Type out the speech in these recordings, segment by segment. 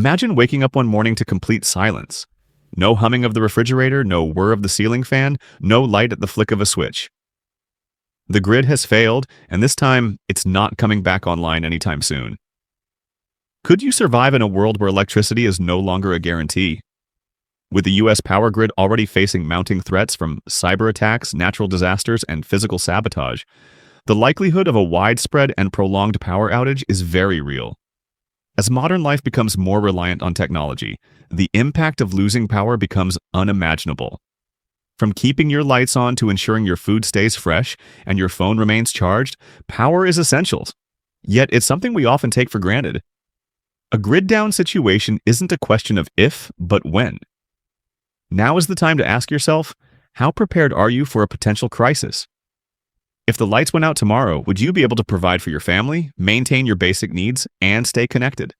Imagine waking up one morning to complete silence. No humming of the refrigerator, no whir of the ceiling fan, no light at the flick of a switch. The grid has failed, and this time, it's not coming back online anytime soon. Could you survive in a world where electricity is no longer a guarantee? With the U.S. power grid already facing mounting threats from cyber attacks, natural disasters, and physical sabotage, the likelihood of a widespread and prolonged power outage is very real. As modern life becomes more reliant on technology, the impact of losing power becomes unimaginable. From keeping your lights on to ensuring your food stays fresh and your phone remains charged, power is essential. Yet it's something we often take for granted. A grid-down situation isn't a question of if, but when. Now is the time to ask yourself, how prepared are you for a potential crisis? If the lights went out tomorrow, would you be able to provide for your family, maintain your basic needs, and stay connected?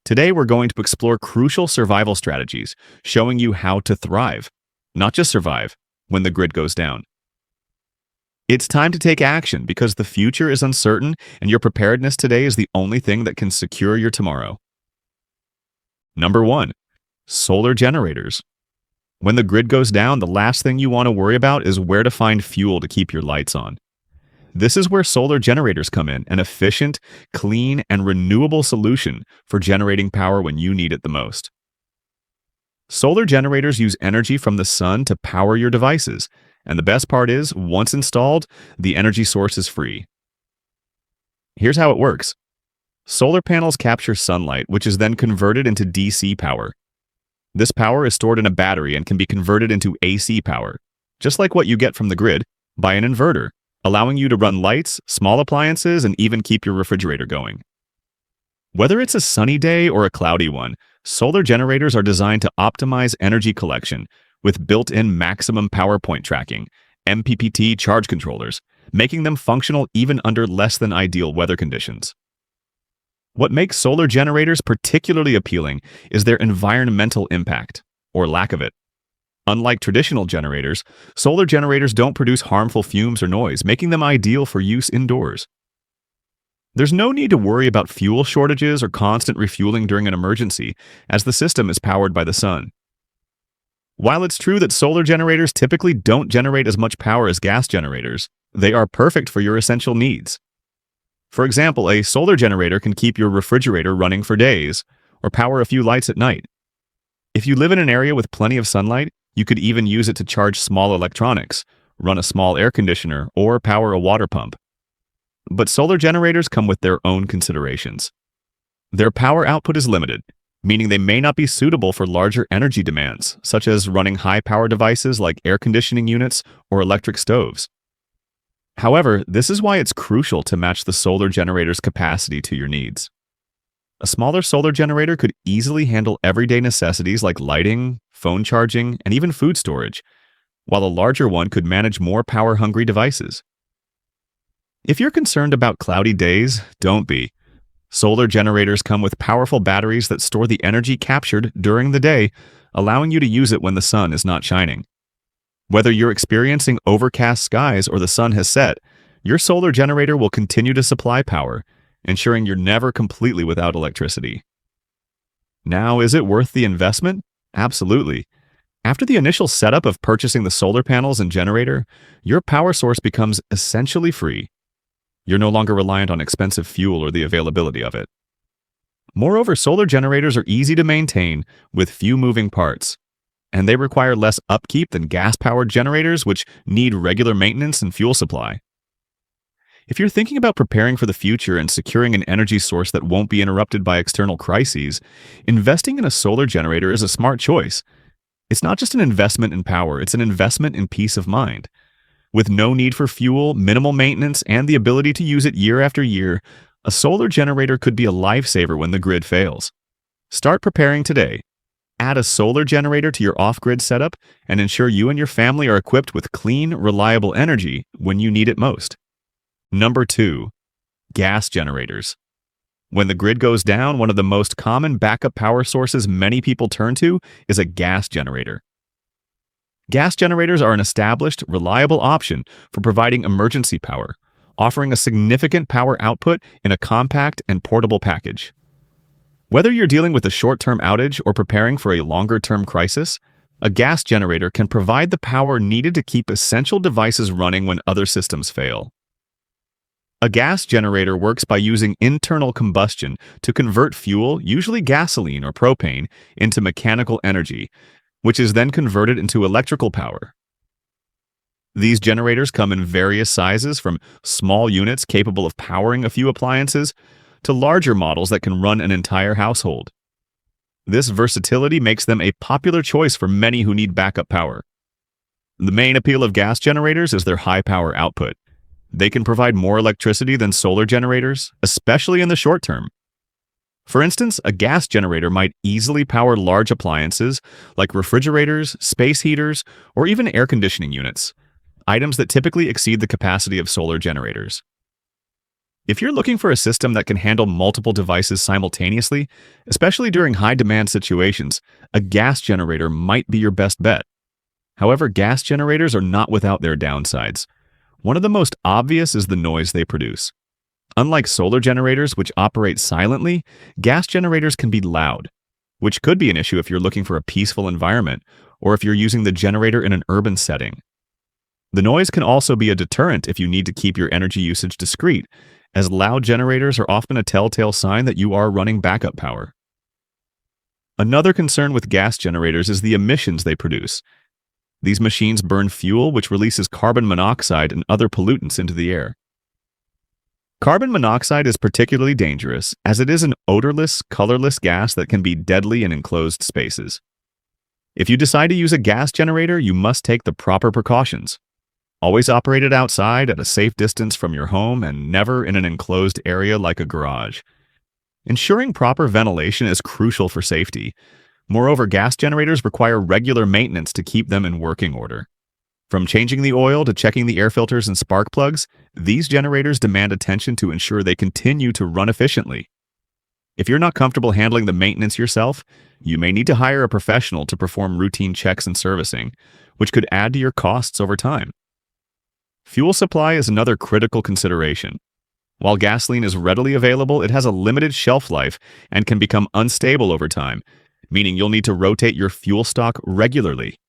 Today, we're going to explore crucial survival strategies, showing you how to thrive, not just survive, when the grid goes down. It's time to take action because the future is uncertain and your preparedness today is the only thing that can secure your tomorrow. Number 1. Solar generators. When the grid goes down, the last thing you want to worry about is where to find fuel to keep your lights on. This is where solar generators come in, an efficient, clean, and renewable solution for generating power when you need it the most. Solar generators use energy from the sun to power your devices, and the best part is, once installed, the energy source is free. Here's how it works. Solar panels capture sunlight, which is then converted into DC power. This power is stored in a battery and can be converted into AC power, just like what you get from the grid, by an inverter, allowing you to run lights, small appliances, and even keep your refrigerator going. Whether it's a sunny day or a cloudy one, solar generators are designed to optimize energy collection with built-in maximum power point tracking, MPPT charge controllers, making them functional even under less than ideal weather conditions. What makes solar generators particularly appealing is their environmental impact, or lack of it. Unlike traditional generators, solar generators don't produce harmful fumes or noise, making them ideal for use indoors. There's no need to worry about fuel shortages or constant refueling during an emergency, as the system is powered by the sun. While it's true that solar generators typically don't generate as much power as gas generators, they are perfect for your essential needs. For example, a solar generator can keep your refrigerator running for days, or power a few lights at night. If you live in an area with plenty of sunlight, you could even use it to charge small electronics, run a small air conditioner, or power a water pump. But solar generators come with their own considerations. Their power output is limited, meaning they may not be suitable for larger energy demands, such as running high-power devices like air conditioning units or electric stoves. However, this is why it's crucial to match the solar generator's capacity to your needs. A smaller solar generator could easily handle everyday necessities like lighting, phone charging, and even food storage, while a larger one could manage more power-hungry devices. If you're concerned about cloudy days, don't be. Solar generators come with powerful batteries that store the energy captured during the day, allowing you to use it when the sun is not shining. Whether you're experiencing overcast skies or the sun has set, your solar generator will continue to supply power, ensuring you're never completely without electricity. Now, is it worth the investment? Absolutely. After the initial setup of purchasing the solar panels and generator, your power source becomes essentially free. You're no longer reliant on expensive fuel or the availability of it. Moreover, solar generators are easy to maintain with few moving parts, and they require less upkeep than gas-powered generators, which need regular maintenance and fuel supply. If you're thinking about preparing for the future and securing an energy source that won't be interrupted by external crises, investing in a solar generator is a smart choice. It's not just an investment in power, it's an investment in peace of mind. With no need for fuel, minimal maintenance, and the ability to use it year after year, a solar generator could be a lifesaver when the grid fails. Start preparing today. Add a solar generator to your off-grid setup and ensure you and your family are equipped with clean, reliable energy when you need it most. Number 2. Gas generators. When the grid goes down, one of the most common backup power sources many people turn to is a gas generator. Gas generators are an established, reliable option for providing emergency power, offering a significant power output in a compact and portable package. Whether you're dealing with a short-term outage or preparing for a longer-term crisis, a gas generator can provide the power needed to keep essential devices running when other systems fail. A gas generator works by using internal combustion to convert fuel, usually gasoline or propane, into mechanical energy, which is then converted into electrical power. These generators come in various sizes, from small units capable of powering a few appliances to larger models that can run an entire household. This versatility makes them a popular choice for many who need backup power. The main appeal of gas generators is their high power output. They can provide more electricity than solar generators, especially in the short term. For instance, a gas generator might easily power large appliances like refrigerators, space heaters, or even air conditioning units, items that typically exceed the capacity of solar generators. If you're looking for a system that can handle multiple devices simultaneously, especially during high-demand situations, a gas generator might be your best bet. However, gas generators are not without their downsides. One of the most obvious is the noise they produce. Unlike solar generators, which operate silently, gas generators can be loud, which could be an issue if you're looking for a peaceful environment or if you're using the generator in an urban setting. The noise can also be a deterrent if you need to keep your energy usage discreet, as loud generators are often a telltale sign that you are running backup power. Another concern with gas generators is the emissions they produce. These machines burn fuel, which releases carbon monoxide and other pollutants into the air. Carbon monoxide is particularly dangerous, as it is an odorless, colorless gas that can be deadly in enclosed spaces. If you decide to use a gas generator, you must take the proper precautions. Always operate it outside at a safe distance from your home and never in an enclosed area like a garage. Ensuring proper ventilation is crucial for safety. Moreover, gas generators require regular maintenance to keep them in working order. From changing the oil to checking the air filters and spark plugs, these generators demand attention to ensure they continue to run efficiently. If you're not comfortable handling the maintenance yourself, you may need to hire a professional to perform routine checks and servicing, which could add to your costs over time. Fuel supply is another critical consideration. While gasoline is readily available, it has a limited shelf life and can become unstable over time, meaning you'll need to rotate your fuel stock regularly.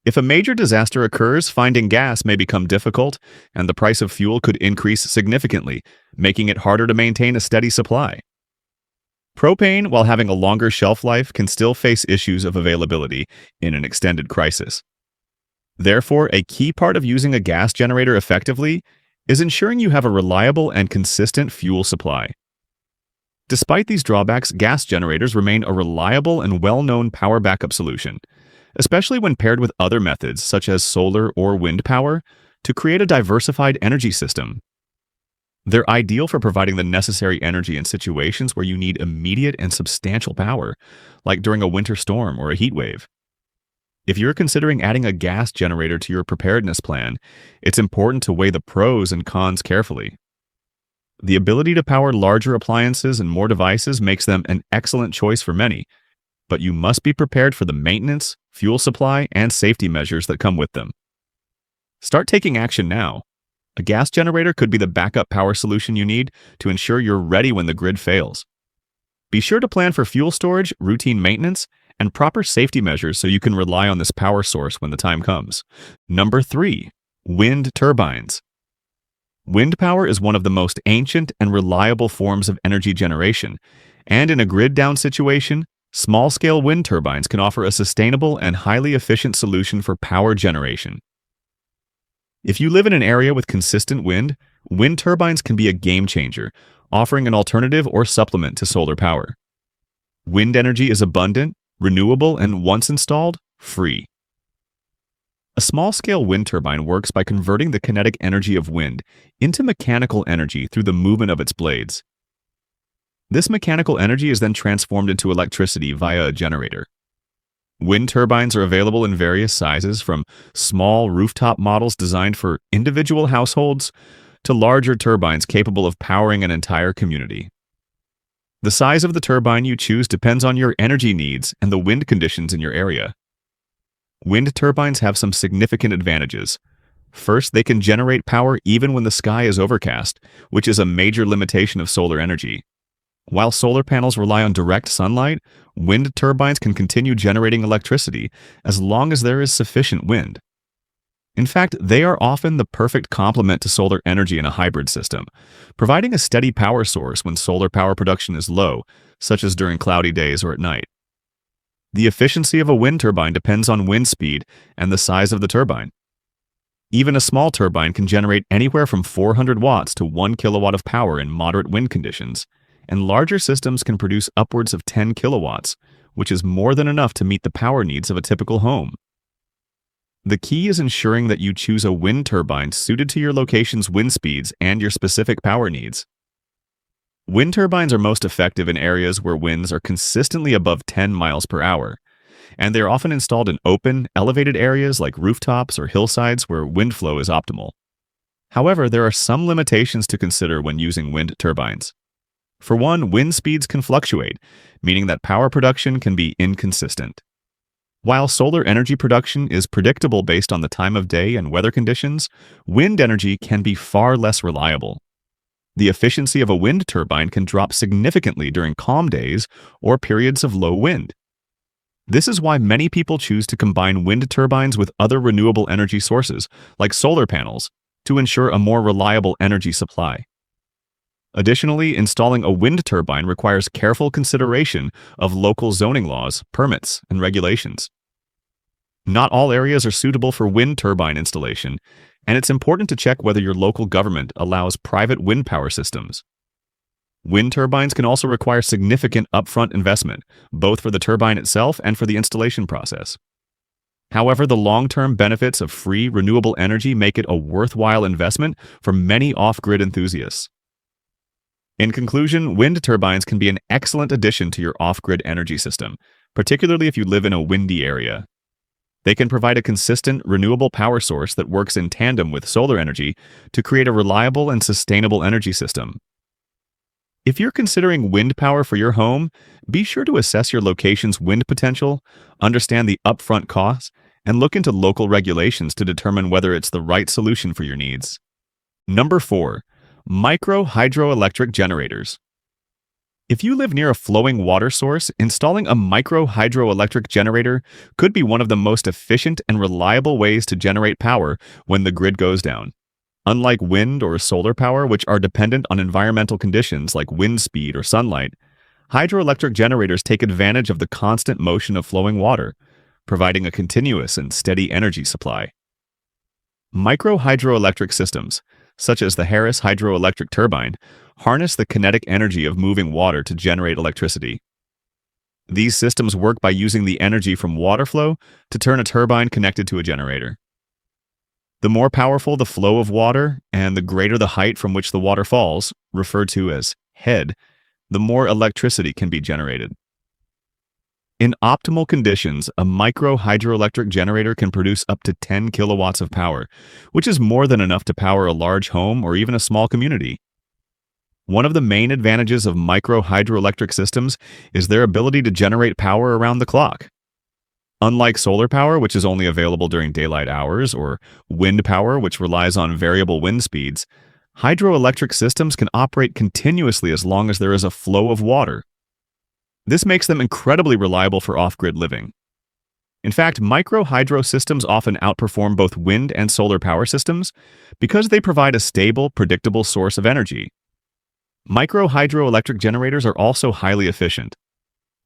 If a major disaster occurs, finding gas may become difficult, and the price of fuel could increase significantly, making it harder to maintain a steady supply. Propane, while having a longer shelf life, can still face issues of availability in an extended crisis. Therefore, a key part of using a gas generator effectively is ensuring you have a reliable and consistent fuel supply. Despite these drawbacks, gas generators remain a reliable and well-known power backup solution, especially when paired with other methods such as solar or wind power to create a diversified energy system. They're ideal for providing the necessary energy in situations where you need immediate and substantial power, like during a winter storm or a heat wave. If you're considering adding a gas generator to your preparedness plan, it's important to weigh the pros and cons carefully. The ability to power larger appliances and more devices makes them an excellent choice for many, but you must be prepared for the maintenance, fuel supply, and safety measures that come with them. Start taking action now. A gas generator could be the backup power solution you need to ensure you're ready when the grid fails. Be sure to plan for fuel storage, routine maintenance, and proper safety measures so you can rely on this power source when the time comes. Number 3. Wind turbines. Wind power is one of the most ancient and reliable forms of energy generation, and in a grid-down situation, small-scale wind turbines can offer a sustainable and highly efficient solution for power generation. If you live in an area with consistent wind turbines can be a game-changer, offering an alternative or supplement to solar power. Wind energy is abundant, renewable, and once installed, free. A small-scale wind turbine works by converting the kinetic energy of wind into mechanical energy through the movement of its blades. This mechanical energy is then transformed into electricity via a generator. Wind turbines are available in various sizes, from small rooftop models designed for individual households to larger turbines capable of powering an entire community. The size of the turbine you choose depends on your energy needs and the wind conditions in your area. Wind turbines have some significant advantages. First, they can generate power even when the sky is overcast, which is a major limitation of solar energy. While solar panels rely on direct sunlight, wind turbines can continue generating electricity as long as there is sufficient wind. In fact, they are often the perfect complement to solar energy in a hybrid system, providing a steady power source when solar power production is low, such as during cloudy days or at night. The efficiency of a wind turbine depends on wind speed and the size of the turbine. Even a small turbine can generate anywhere from 400 watts to 1 kilowatt of power in moderate wind conditions, and larger systems can produce upwards of 10 kilowatts, which is more than enough to meet the power needs of a typical home. The key is ensuring that you choose a wind turbine suited to your location's wind speeds and your specific power needs. Wind turbines are most effective in areas where winds are consistently above 10 miles per hour, and they are often installed in open, elevated areas like rooftops or hillsides where wind flow is optimal. However, there are some limitations to consider when using wind turbines. For one, wind speeds can fluctuate, meaning that power production can be inconsistent. While solar energy production is predictable based on the time of day and weather conditions, wind energy can be far less reliable. The efficiency of a wind turbine can drop significantly during calm days or periods of low wind. This is why many people choose to combine wind turbines with other renewable energy sources, like solar panels, to ensure a more reliable energy supply. Additionally, installing a wind turbine requires careful consideration of local zoning laws, permits, and regulations. Not all areas are suitable for wind turbine installation, and it's important to check whether your local government allows private wind power systems. Wind turbines can also require significant upfront investment, both for the turbine itself and for the installation process. However, the long-term benefits of free, renewable energy make it a worthwhile investment for many off-grid enthusiasts. In conclusion, wind turbines can be an excellent addition to your off-grid energy system, particularly if you live in a windy area. They can provide a consistent, renewable power source that works in tandem with solar energy to create a reliable and sustainable energy system. If you're considering wind power for your home, be sure to assess your location's wind potential, understand the upfront costs, and look into local regulations to determine whether it's the right solution for your needs. Number 4. Micro hydroelectric generators. If you live near a flowing water source, installing a micro hydroelectric generator could be one of the most efficient and reliable ways to generate power when the grid goes down. Unlike wind or solar power, which are dependent on environmental conditions like wind speed or sunlight, hydroelectric generators take advantage of the constant motion of flowing water, providing a continuous and steady energy supply. Micro hydroelectric systems, such as the Harris hydroelectric turbine, harness the kinetic energy of moving water to generate electricity. These systems work by using the energy from water flow to turn a turbine connected to a generator. The more powerful the flow of water and the greater the height from which the water falls, referred to as head, the more electricity can be generated. In optimal conditions, a micro hydroelectric generator can produce up to 10 kilowatts of power, which is more than enough to power a large home or even a small community. One of the main advantages of micro hydroelectric systems is their ability to generate power around the clock. Unlike solar power, which is only available during daylight hours, or wind power, which relies on variable wind speeds, hydroelectric systems can operate continuously as long as there is a flow of water. This makes them incredibly reliable for off-grid living. In fact, micro hydro systems often outperform both wind and solar power systems because they provide a stable, predictable source of energy. Micro hydroelectric generators are also highly efficient.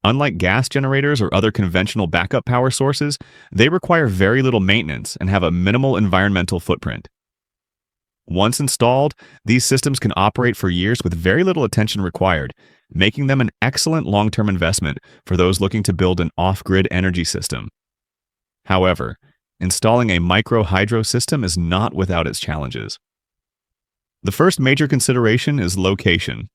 Unlike gas generators or other conventional backup power sources, they require very little maintenance and have a minimal environmental footprint. Once installed, these systems can operate for years with very little attention required, making them an excellent long-term investment for those looking to build an off-grid energy system. However, installing a micro hydro system is not without its challenges. The first major consideration is location.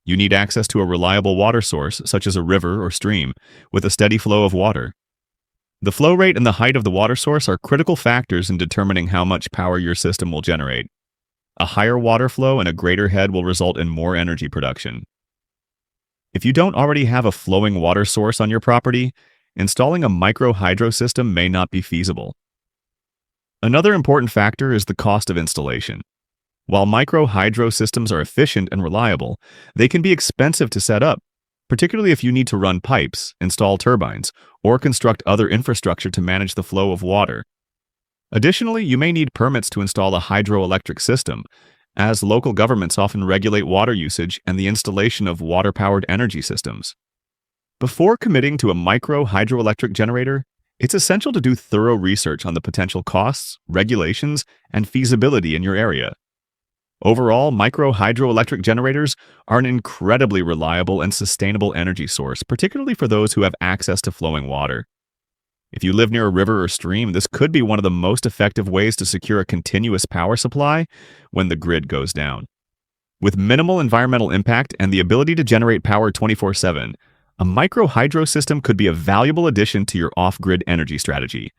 You need access to a reliable water source, such as a river or stream, with a steady flow of water. The flow rate and the height of the water source are critical factors in determining how much power your system will generate. A higher water flow and a greater head will result in more energy production. If you don't already have a flowing water source on your property, installing a micro hydro system may not be feasible. Another important factor is the cost of installation. While micro hydro systems are efficient and reliable, they can be expensive to set up, particularly if you need to run pipes, install turbines, or construct other infrastructure to manage the flow of water. Additionally, you may need permits to install a hydroelectric system, as local governments often regulate water usage and the installation of water-powered energy systems. Before committing to a micro hydroelectric generator, it's essential to do thorough research on the potential costs, regulations, and feasibility in your area. Overall, micro hydroelectric generators are an incredibly reliable and sustainable energy source, particularly for those who have access to flowing water. If you live near a river or stream, this could be one of the most effective ways to secure a continuous power supply when the grid goes down. With minimal environmental impact and the ability to generate power 24/7, a micro hydro system could be a valuable addition to your off-grid energy strategy.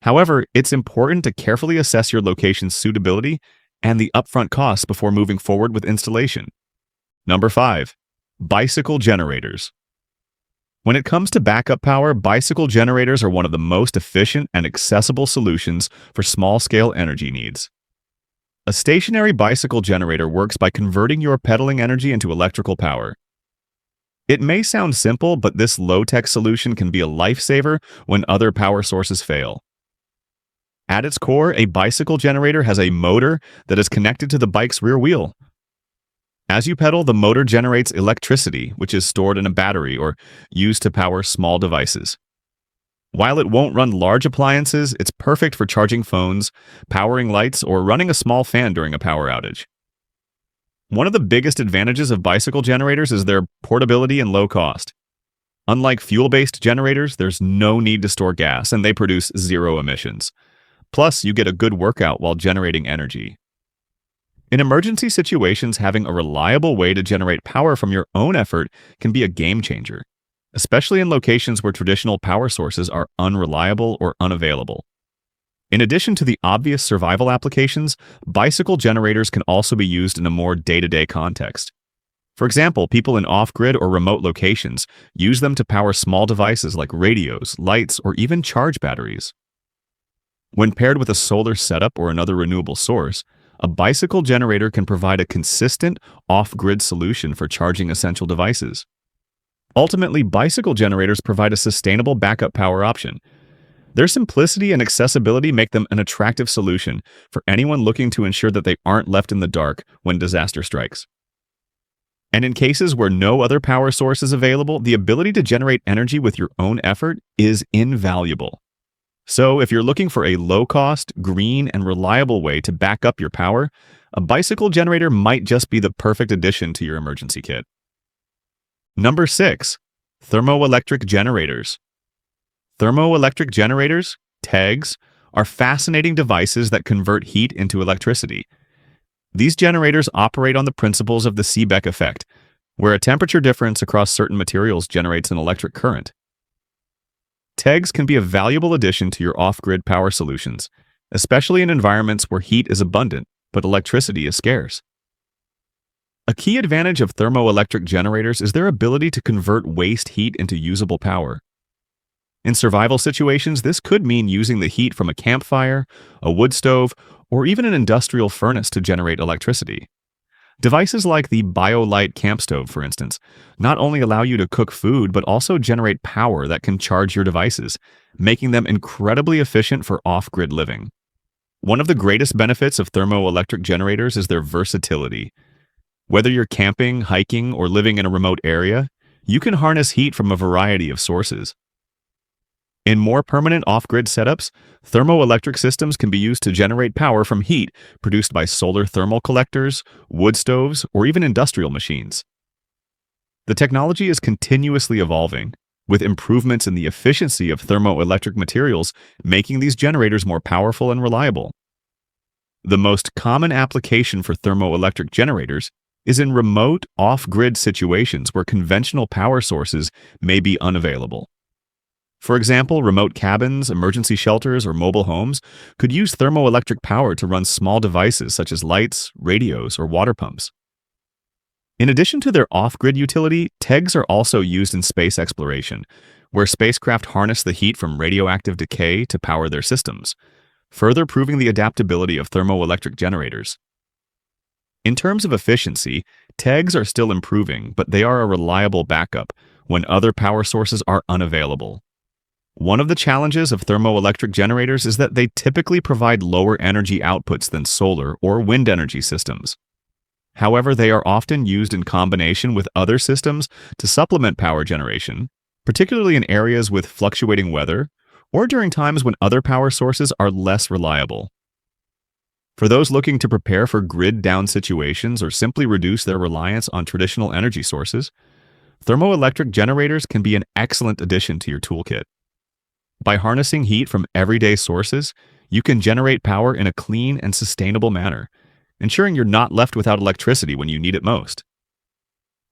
However, it's important to carefully assess your location's suitability and the upfront costs before moving forward with installation. Number 5. Bicycle generators. When it comes to backup power, bicycle generators are one of the most efficient and accessible solutions for small-scale energy needs. A stationary bicycle generator works by converting your pedaling energy into electrical power. It may sound simple, but this low-tech solution can be a lifesaver when other power sources fail. At its core, a bicycle generator has a motor that is connected to the bike's rear wheel. As you pedal, the motor generates electricity, which is stored in a battery or used to power small devices. While it won't run large appliances, it's perfect for charging phones, powering lights, or running a small fan during a power outage. One of the biggest advantages of bicycle generators is their portability and low cost. Unlike fuel-based generators, there's no need to store gas, and they produce zero emissions. Plus, you get a good workout while generating energy. In emergency situations, having a reliable way to generate power from your own effort can be a game changer, especially in locations where traditional power sources are unreliable or unavailable. In addition to the obvious survival applications, bicycle generators can also be used in a more day-to-day context. For example, people in off-grid or remote locations use them to power small devices like radios, lights, or even charge batteries. When paired with a solar setup or another renewable source, a bicycle generator can provide a consistent off-grid solution for charging essential devices. Ultimately, bicycle generators provide a sustainable backup power option. Their simplicity and accessibility make them an attractive solution for anyone looking to ensure that they aren't left in the dark when disaster strikes. And in cases where no other power source is available, the ability to generate energy with your own effort is invaluable. So, if you're looking for a low-cost, green, and reliable way to back up your power, a bicycle generator might just be the perfect addition to your emergency kit. Number 6. Thermoelectric generators. Thermoelectric generators, TEGs, are fascinating devices that convert heat into electricity. These generators operate on the principles of the Seebeck effect, where a temperature difference across certain materials generates an electric current. TEGs can be a valuable addition to your off-grid power solutions, especially in environments where heat is abundant, but electricity is scarce. A key advantage of thermoelectric generators is their ability to convert waste heat into usable power. In survival situations, this could mean using the heat from a campfire, a wood stove, or even an industrial furnace to generate electricity. Devices like the BioLite camp stove, for instance, not only allow you to cook food, but also generate power that can charge your devices, making them incredibly efficient for off-grid living. One of the greatest benefits of thermoelectric generators is their versatility. Whether you're camping, hiking, or living in a remote area, you can harness heat from a variety of sources. In more permanent off-grid setups, thermoelectric systems can be used to generate power from heat produced by solar thermal collectors, wood stoves, or even industrial machines. The technology is continuously evolving, with improvements in the efficiency of thermoelectric materials making these generators more powerful and reliable. The most common application for thermoelectric generators is in remote, off-grid situations where conventional power sources may be unavailable. For example, remote cabins, emergency shelters, or mobile homes could use thermoelectric power to run small devices such as lights, radios, or water pumps. In addition to their off-grid utility, TEGs are also used in space exploration, where spacecraft harness the heat from radioactive decay to power their systems, further proving the adaptability of thermoelectric generators. In terms of efficiency, TEGs are still improving, but they are a reliable backup when other power sources are unavailable. One of the challenges of thermoelectric generators is that they typically provide lower energy outputs than solar or wind energy systems. However, they are often used in combination with other systems to supplement power generation, particularly in areas with fluctuating weather or during times when other power sources are less reliable. For those looking to prepare for grid-down situations or simply reduce their reliance on traditional energy sources, thermoelectric generators can be an excellent addition to your toolkit. By harnessing heat from everyday sources, you can generate power in a clean and sustainable manner, ensuring you're not left without electricity when you need it most.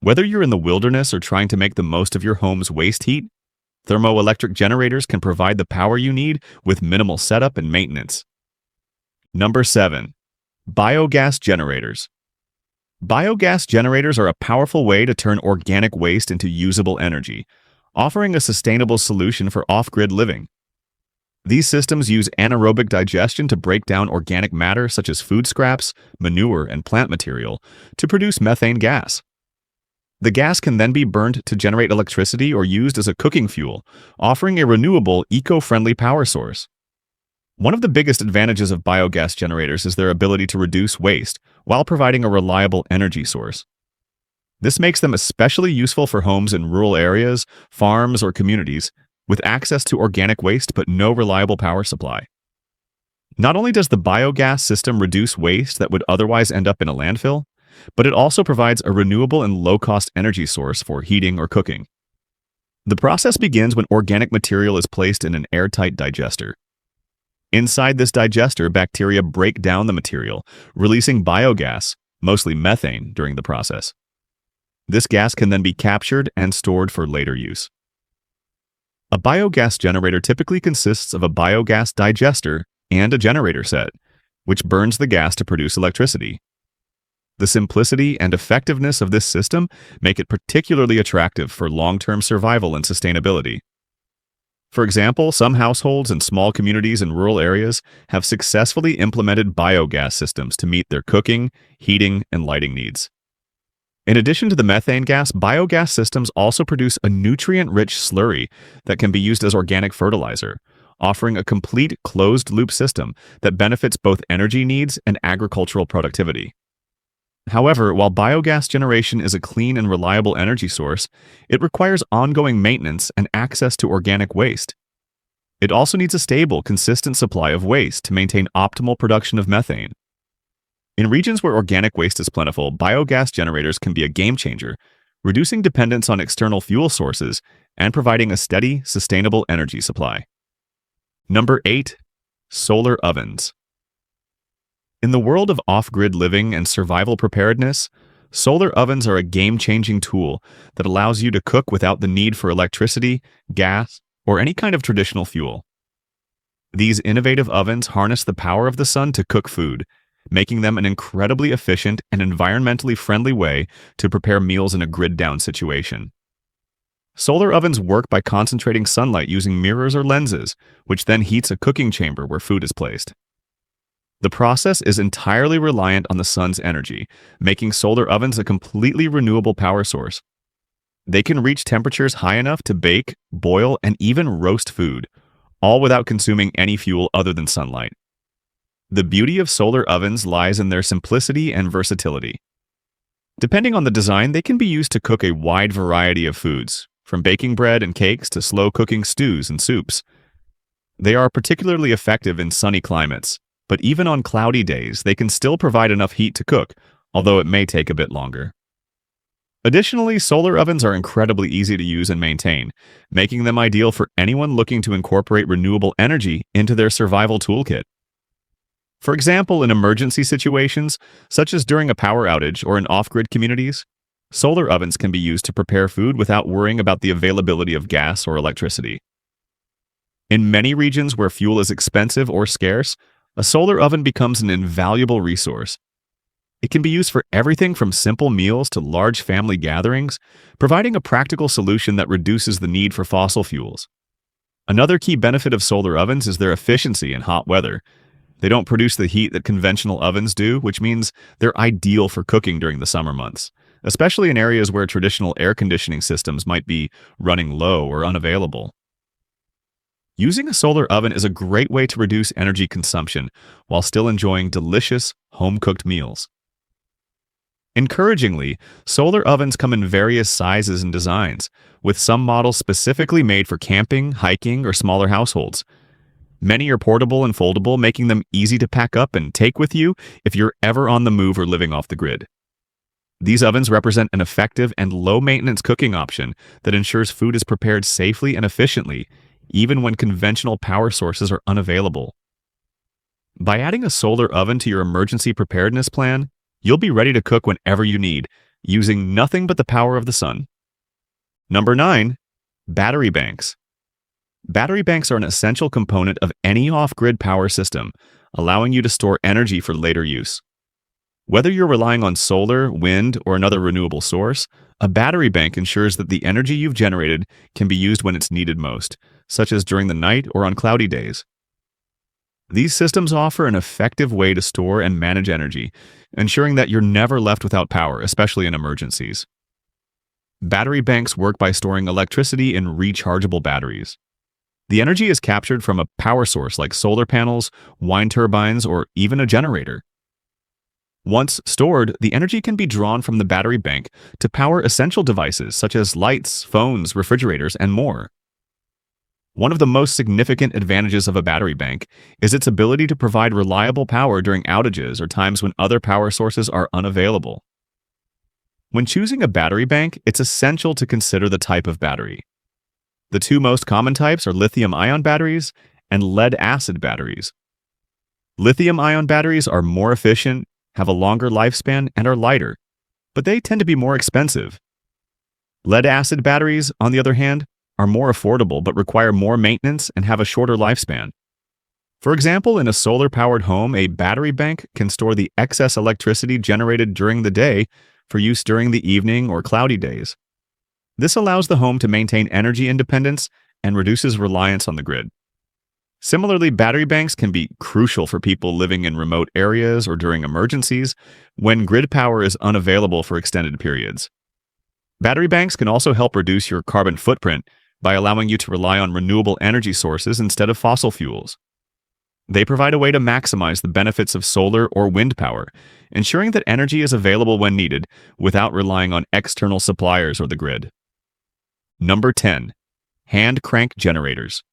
Whether you're in the wilderness or trying to make the most of your home's waste heat, thermoelectric generators can provide the power you need with minimal setup and maintenance. Number 7. Biogas generators. Biogas generators are a powerful way to turn organic waste into usable energy, offering a sustainable solution for off-grid living. These systems use anaerobic digestion to break down organic matter such as food scraps, manure, and plant material to produce methane gas. The gas can then be burned to generate electricity or used as a cooking fuel, offering a renewable, eco-friendly power source. One of the biggest advantages of biogas generators is their ability to reduce waste while providing a reliable energy source. This makes them especially useful for homes in rural areas, farms, or communities with access to organic waste but no reliable power supply. Not only does the biogas system reduce waste that would otherwise end up in a landfill, but it also provides a renewable and low-cost energy source for heating or cooking. The process begins when organic material is placed in an airtight digester. Inside this digester, bacteria break down the material, releasing biogas, mostly methane, during the process. This gas can then be captured and stored for later use. A biogas generator typically consists of a biogas digester and a generator set, which burns the gas to produce electricity. The simplicity and effectiveness of this system make it particularly attractive for long-term survival and sustainability. For example, some households and small communities in rural areas have successfully implemented biogas systems to meet their cooking, heating, and lighting needs. In addition to the methane gas, biogas systems also produce a nutrient-rich slurry that can be used as organic fertilizer, offering a complete closed-loop system that benefits both energy needs and agricultural productivity. However, while biogas generation is a clean and reliable energy source, it requires ongoing maintenance and access to organic waste. It also needs a stable, consistent supply of waste to maintain optimal production of methane. In regions where organic waste is plentiful, biogas generators can be a game changer, reducing dependence on external fuel sources and providing a steady, sustainable energy supply. Number 8. Solar ovens. In the world of off-grid living and survival preparedness, solar ovens are a game-changing tool that allows you to cook without the need for electricity, gas, or any kind of traditional fuel. These innovative ovens harness the power of the sun to cook food, making them an incredibly efficient and environmentally friendly way to prepare meals in a grid-down situation. Solar ovens work by concentrating sunlight using mirrors or lenses, which then heats a cooking chamber where food is placed. The process is entirely reliant on the sun's energy, making solar ovens a completely renewable power source. They can reach temperatures high enough to bake, boil, and even roast food, all without consuming any fuel other than sunlight. The beauty of solar ovens lies in their simplicity and versatility. Depending on the design, they can be used to cook a wide variety of foods, from baking bread and cakes to slow-cooking stews and soups. They are particularly effective in sunny climates, but even on cloudy days, they can still provide enough heat to cook, although it may take a bit longer. Additionally, solar ovens are incredibly easy to use and maintain, making them ideal for anyone looking to incorporate renewable energy into their survival toolkit. For example, in emergency situations, such as during a power outage or in off-grid communities, solar ovens can be used to prepare food without worrying about the availability of gas or electricity. In many regions where fuel is expensive or scarce, a solar oven becomes an invaluable resource. It can be used for everything from simple meals to large family gatherings, providing a practical solution that reduces the need for fossil fuels. Another key benefit of solar ovens is their efficiency in hot weather. They don't produce the heat that conventional ovens do, which means they're ideal for cooking during the summer months, especially in areas where traditional air conditioning systems might be running low or unavailable. Using a solar oven is a great way to reduce energy consumption while still enjoying delicious, home-cooked meals. Encouragingly, solar ovens come in various sizes and designs, with some models specifically made for camping, hiking, or smaller households. Many are portable and foldable, making them easy to pack up and take with you if you're ever on the move or living off the grid. These ovens represent an effective and low-maintenance cooking option that ensures food is prepared safely and efficiently, even when conventional power sources are unavailable. By adding a solar oven to your emergency preparedness plan, you'll be ready to cook whenever you need, using nothing but the power of the sun. Number 9. Battery banks. Battery banks are an essential component of any off-grid power system, allowing you to store energy for later use. Whether you're relying on solar, wind, or another renewable source, a battery bank ensures that the energy you've generated can be used when it's needed most, such as during the night or on cloudy days. These systems offer an effective way to store and manage energy, ensuring that you're never left without power, especially in emergencies. Battery banks work by storing electricity in rechargeable batteries. The energy is captured from a power source like solar panels, wind turbines, or even a generator. Once stored, the energy can be drawn from the battery bank to power essential devices such as lights, phones, refrigerators, and more. One of the most significant advantages of a battery bank is its ability to provide reliable power during outages or times when other power sources are unavailable. When choosing a battery bank, it's essential to consider the type of battery. The two most common types are lithium-ion batteries and lead-acid batteries. Lithium-ion batteries are more efficient, have a longer lifespan, and are lighter, but they tend to be more expensive. Lead-acid batteries, on the other hand, are more affordable but require more maintenance and have a shorter lifespan. For example, in a solar-powered home, a battery bank can store the excess electricity generated during the day for use during the evening or cloudy days. This allows the home to maintain energy independence and reduces reliance on the grid. Similarly, battery banks can be crucial for people living in remote areas or during emergencies when grid power is unavailable for extended periods. Battery banks can also help reduce your carbon footprint by allowing you to rely on renewable energy sources instead of fossil fuels. They provide a way to maximize the benefits of solar or wind power, ensuring that energy is available when needed without relying on external suppliers or the grid. Number 10. Hand crank generators.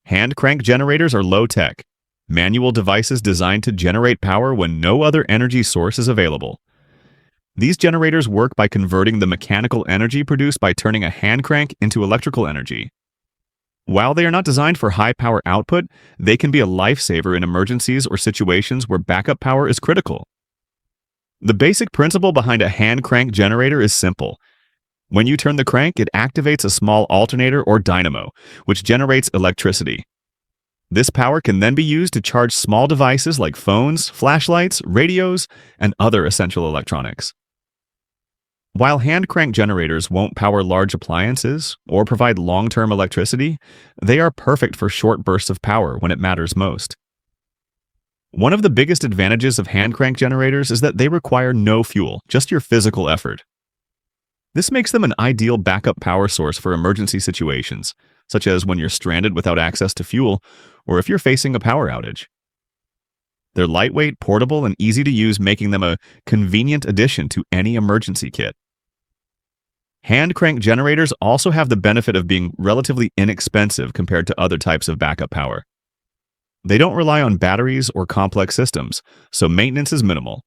Hand crank generators are low-tech, manual devices designed to generate power when no other energy source is available. These generators work by converting the mechanical energy produced by turning a hand crank into electrical energy. While they are not designed for high power output, they can be a lifesaver in emergencies or situations where backup power is critical. The basic principle behind a hand crank generator is simple. When you turn the crank, it activates a small alternator or dynamo, which generates electricity. This power can then be used to charge small devices like phones, flashlights, radios, and other essential electronics. While hand crank generators won't power large appliances or provide long-term electricity, they are perfect for short bursts of power when it matters most. One of the biggest advantages of hand crank generators is that they require no fuel, just your physical effort. This makes them an ideal backup power source for emergency situations, such as when you're stranded without access to fuel or if you're facing a power outage. They're lightweight, portable, and easy to use, making them a convenient addition to any emergency kit. Hand crank generators also have the benefit of being relatively inexpensive compared to other types of backup power. They don't rely on batteries or complex systems, so maintenance is minimal.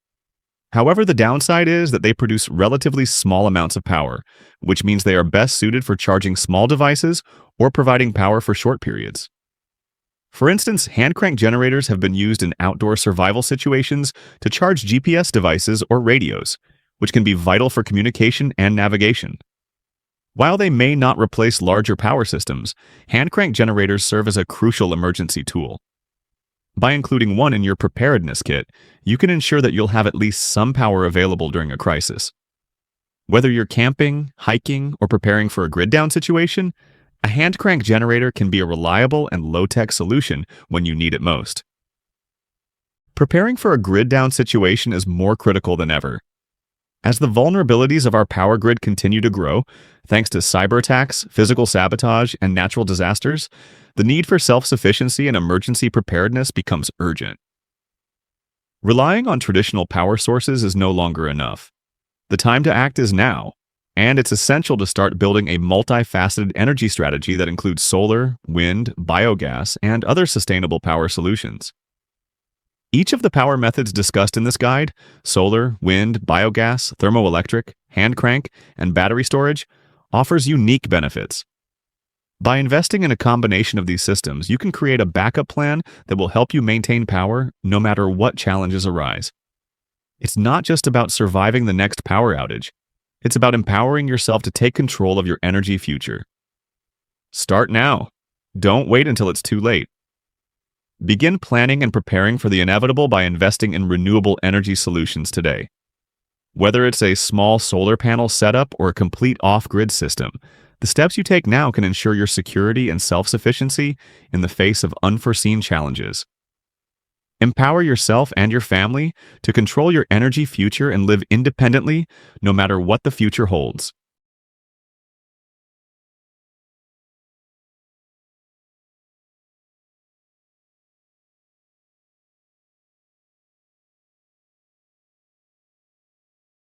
However, the downside is that they produce relatively small amounts of power, which means they are best suited for charging small devices or providing power for short periods. For instance, hand crank generators have been used in outdoor survival situations to charge GPS devices or radios, which can be vital for communication and navigation. While they may not replace larger power systems, hand crank generators serve as a crucial emergency tool. By including one in your preparedness kit, you can ensure that you'll have at least some power available during a crisis. Whether you're camping, hiking, or preparing for a grid down situation, a hand crank generator can be a reliable and low-tech solution when you need it most. Preparing for a grid-down situation is more critical than ever. As the vulnerabilities of our power grid continue to grow, thanks to cyber attacks, physical sabotage, and natural disasters, the need for self-sufficiency and emergency preparedness becomes urgent. Relying on traditional power sources is no longer enough. The time to act is now, and it's essential to start building a multifaceted energy strategy that includes solar, wind, biogas, and other sustainable power solutions. Each of the power methods discussed in this guide, solar, wind, biogas, thermoelectric, hand crank, and battery storage, offers unique benefits. By investing in a combination of these systems, you can create a backup plan that will help you maintain power no matter what challenges arise. It's not just about surviving the next power outage. It's about empowering yourself to take control of your energy future. Start now. Don't wait until it's too late. Begin planning and preparing for the inevitable by investing in renewable energy solutions today. Whether it's a small solar panel setup or a complete off-grid system, the steps you take now can ensure your security and self-sufficiency in the face of unforeseen challenges. Empower yourself and your family to control your energy future and live independently no matter what the future holds.